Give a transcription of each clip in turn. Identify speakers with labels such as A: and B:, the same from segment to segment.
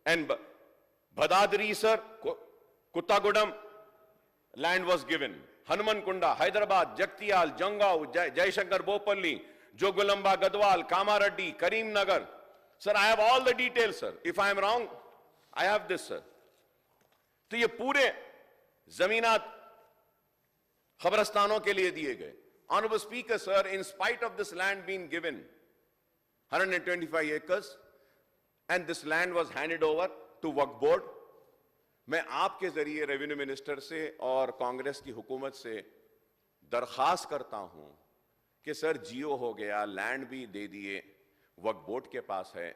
A: and Bhadadri, sir, Kuttagudam, land was given. Hanumankunda, Hyderabad, Jagtial, Jangao, Jaishankar Bopalli, Jogulamba, Gadwal, Kamareddy, Karimnagar. Sir, I have all the details, sir. If I am wrong, I have this, sir. तो ये पूरे जमीनात खबरस्तानों के लिए दिए गए. Honorable Speaker, sir, in spite of this land being given, 125 acres, and this land was handed over to Waqf Board, मैं आपके जरिए रेवेन्यू मिनिस्टर से और कांग्रेस की हुकूमत से दरखास्त करता हूं कि सर जियो हो गया, लैंड भी दे दिए, वक्फ बोर्ड के पास है,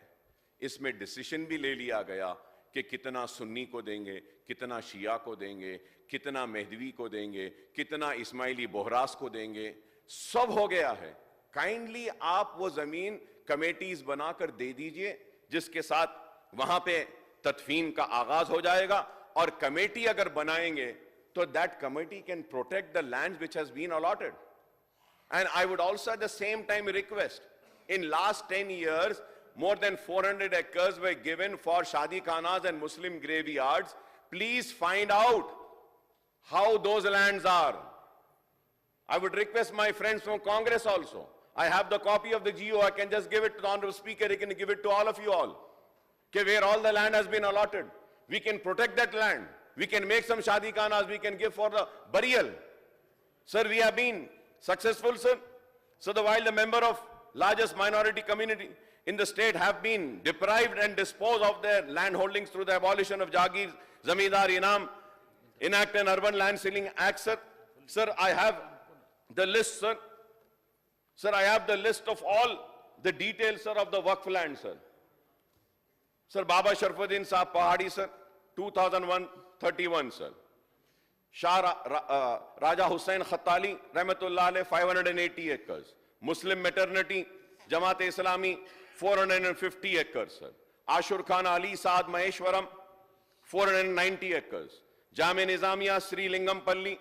A: इसमें डिसीजन भी ले लिया गया कि कितना सुन्नी को देंगे, कितना शिया को देंगे, कितना मेहदवी को देंगे, कितना इस्माइली बोहरास को देंगे, सब हो गया है. काइंडली आप वो जमीन कमेटीज बनाकर दे दीजिए जिसके साथ वहां पे तदफीन का आगाज हो जाएगा. और कमेटी अगर बनाएंगे तो that committee can protect the land which has been allotted. And I would also at the same time request, in last 10 years more than 400 acres were given for shadi khanas and Muslim graveyards. Please find out how those lands are. I would request my friends from Congress also. I have the copy of the GO. I can just give it to the Honorable Speaker. He can give it to all of you all. Okay, where all the land has been allotted. We can protect that land. We can make some shadi khanas. We can give for the burial. Sir, we have been successful, sir. So while the member of largest minority community in the state have been deprived and disposed of their land holdings through the abolition of Jagir, Zamindar, Inam, Enact an Urban Land Ceiling Act, sir. Sir, I have the list, sir. Sir, I have the list of all the details, sir, of the Waqf land, sir. Sir, Baba Sharfuddin Saab Pahadi, sir, 2001-31, sir. Shah Raja Hussain Khattali, Rahmatullah alayh, 580 acres. Muslim maternity, Jamaat Islami, 450 acres, sir. Ashur Khan Ali Saad Maheshwaram, 490 acres. Jami Nizamiya Sri Lingampalli,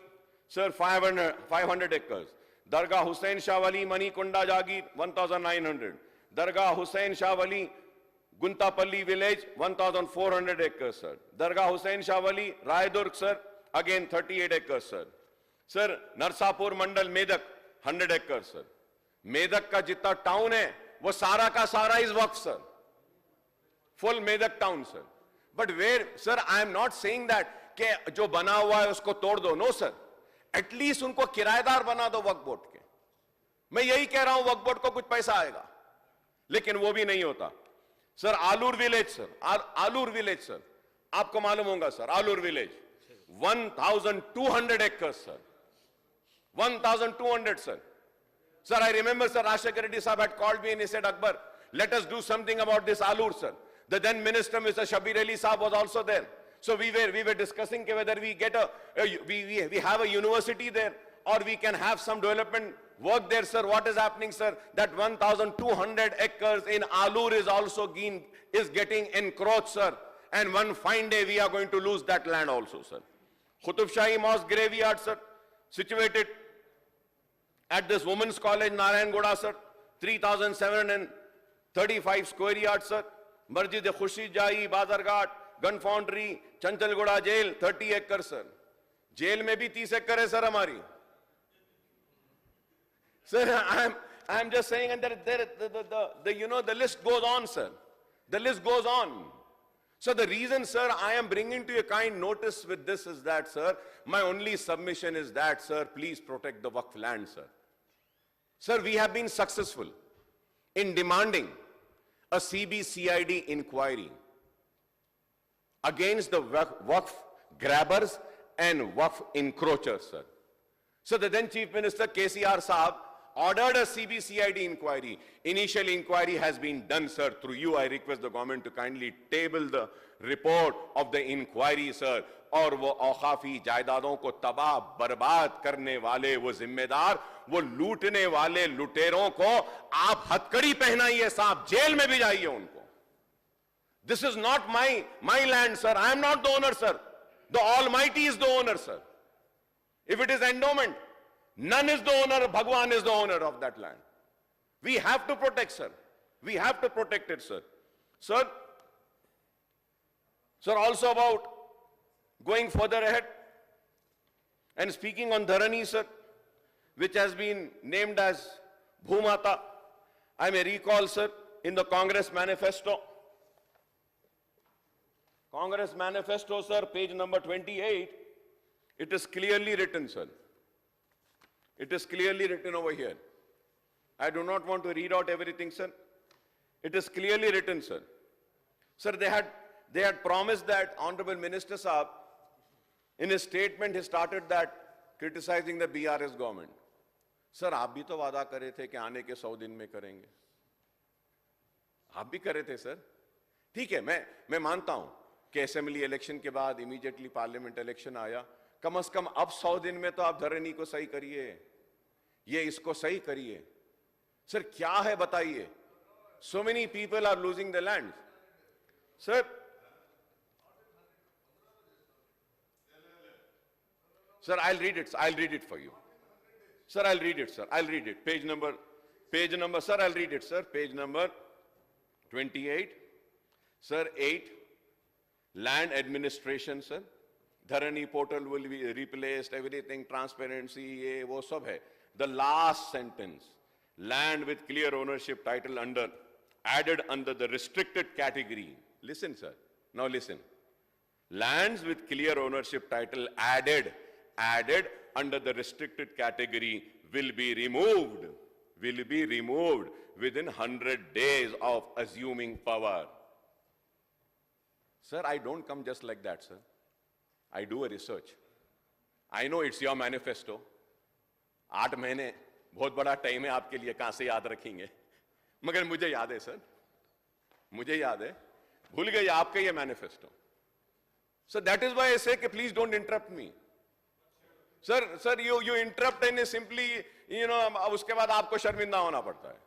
A: sir, 500 acres. Dargah Hussain Shah Wali Manikunda Jagir, 1,900. Dargah Hussain Shah Wali Guntapalli village, 1,400 acres, sir. Dargah Hussain Shah Wali Raidurg, sir, again 38 acres, sir. Sir, Narsapur Mandal Medak, 100 acres, sir. Medak का जितना town है वो सारा का सारा is waqf, sir. Full Medak town, sir. But where, sir, I am not saying that कि जो बना हुआ है उसको तोड़ दो. नो सर, एटलीस्ट उनको किराएदार बना दो वक्फ बोर्ड के. मैं यही कह रहा हूं, वक्फ बोर्ड को कुछ पैसा आएगा, लेकिन वो भी नहीं होता. Sir, Alur village, sir, Alur village, sir, आपको मालूम होगा, sir, Alur village 1,200 acres, sir. 1,200, sir. Sir, I remember, sir, Rashekar Reddy Sahab had called me and he said, Akbar, let us do something about this Alur, sir. The then minister, Mr. Shabir Ali Sahab, was also there. So we were discussing whether we get we have a university there or we can have some development work there, sir. What is happening, sir? That 1,200 acres in Alur is also getting encroached, sir. And one fine day we are going to lose that land also, sir. Qutub Shahi Mosque graveyard, sir, situated at this women's college, Narayangoda, sir, 3,735 square yards, sir. Masjid Khushi Jai, Bazarghat, Gun Foundry, Chanchalgoda jail, 30 acres, sir. Jail में भी 30 acre है, sir, हमारी. Sir, I am just saying, and the list goes on, sir. The list goes on. So the reason, sir, I am bringing to your kind notice with this is that, sir, my only submission is that, sir, please protect the Waqf land, sir. Sir, we have been successful in demanding a CBCID inquiry against the Waqf grabbers and Waqf encroachers, sir. So the then Chief Minister KCR Saab ordered a CBCID inquiry. Initial inquiry has been done, sir. Through you, I request the government to kindly table the report of the inquiry, sir. और वो औखाफी जायदादों को तबाह बर्बाद करने वाले वो जिम्मेदार, वो लूटने वाले लुटेरों को आप हथकड़ी पहनाइए साहब, जेल में भी जाइए उनको. This is not my land, sir. I am not the owner, sir. The Almighty is the owner, sir. If it is endowment, none is the owner. Bhagwan is the owner of that land. We have to protect, sir. We have to protect it, sir. Sir, Sir, also about going further ahead and speaking on Dharani, sir, which has been named as Bhumata, I may recall, sir, in the Congress manifesto, sir, page number 28, it is clearly written, sir. It is clearly written over here. I do not want to read out everything, sir. It is clearly written, sir. Sir, they had promised that Honorable Minister Saab, in his statement, he started that criticizing the BRS government. Sir, आप भी तो वादा करे थे कि आने के 100 दिन में करेंगे. आप भी करे थे, सर. ठीक है, मैं मानता हूं कि असेंबली इलेक्शन के बाद इमीडिएटली पार्लियामेंट इलेक्शन आया. कम से कम अब 100 दिन में तो आप धरनी को सही करिए, ये इसको सही करिए. सर, क्या है बताइए? So many people are losing the land. Sir, I'll read it. I'll read it for you. Sir, I'll read it, sir. I'll read it. Page number, sir, I'll read it, sir. Page number 28. Sir, 8. Land administration, sir. Dharani portal will be replaced, everything, transparency, ye, wo sab hai. The last sentence. Land with clear ownership title added under the restricted category. Listen, sir. Now listen. Lands with clear ownership title added under the restricted category will be removed within 100 days of assuming power. Sir, I don't come just like that, sir. I do a research. I know it's your manifesto. 8 महीने बहुत बड़ा time है आपके लिए, कहां से याद रखेंगे? मगर मुझे याद है, सर, मुझे याद है. भूल गए आपका ये manifesto. Sir, that is why I से कि please don't interrupt me. Sir, you interrupt and simply, उसके बाद आपको शर्मिंदा होना पड़ता है.